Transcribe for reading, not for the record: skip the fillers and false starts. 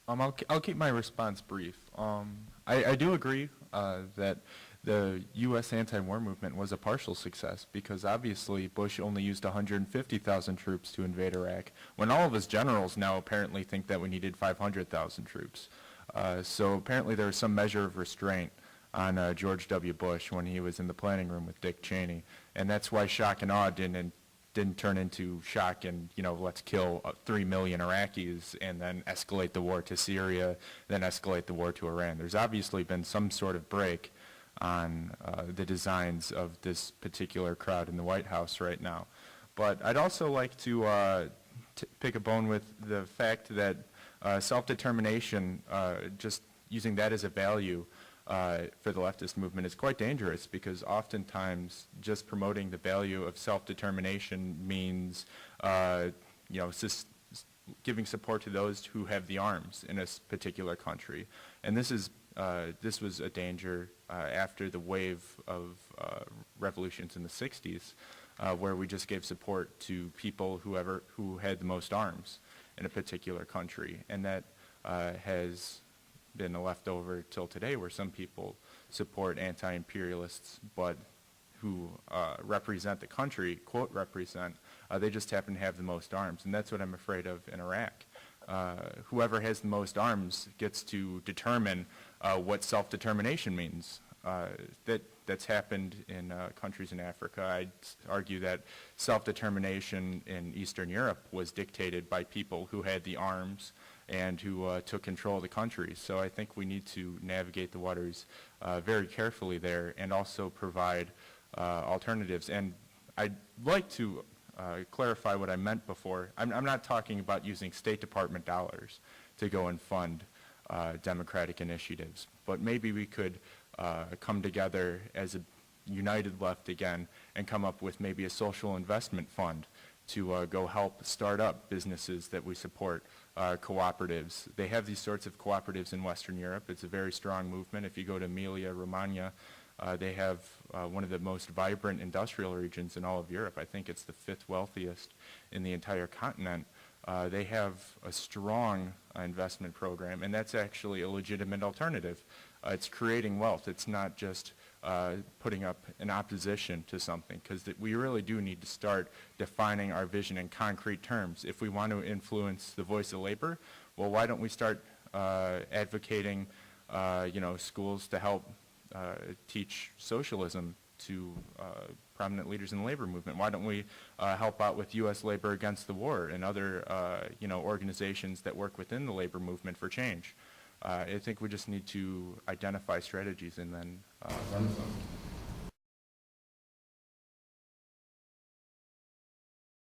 I'll keep my response brief. I do agree that the U.S. anti-war movement was a partial success because obviously Bush only used 150,000 troops to invade Iraq, when all of his generals now apparently think that we needed 500,000 troops. So apparently there was some measure of restraint on George W. Bush when he was in the planning room with Dick Cheney, and that's why shock and awe didn't turn into shock and, let's kill 3 million Iraqis and then escalate the war to Syria, then escalate the war to Iran. There's obviously been some sort of break on the designs of this particular crowd in the White House right now. But I'd also like to pick a bone with the fact that self-determination, just using that as a value, for the leftist movement is quite dangerous because oftentimes just promoting the value of self-determination means, giving support to those who have the arms in a particular country. And this was a danger after the wave of revolutions in the 60s, where we just gave support to people who had the most arms in a particular country. And that has been a leftover till today, where some people support anti-imperialists, but who represent the country, quote represent, they just happen to have the most arms. And that's what I'm afraid of in Iraq. Whoever has the most arms gets to determine what self-determination means. That's happened in countries in Africa. I'd argue that self-determination in Eastern Europe was dictated by people who had the arms and who took control of the country. So I think we need to navigate the waters very carefully there and also provide alternatives. And I'd like to clarify what I meant before. I'm not talking about using State Department dollars to go and fund democratic initiatives, but maybe we could come together as a united left again and come up with maybe a social investment fund to go help start up businesses that we support, cooperatives. They have these sorts of cooperatives in Western Europe. It's a very strong movement. If you go to Emilia-Romagna, they have one of the most vibrant industrial regions in all of Europe. I think it's the 5th wealthiest in the entire continent. They have a strong investment program, and that's actually a legitimate alternative. It's creating wealth. It's not just putting up an opposition to something, because we really do need to start defining our vision in concrete terms. If we want to influence the voice of labor, well, why don't we start advocating schools to help teach socialism to prominent leaders in the labor movement? Why don't we help out with U.S. Labor Against the War and other organizations that work within the labor movement for change? I think we just need to identify strategies and then run with them.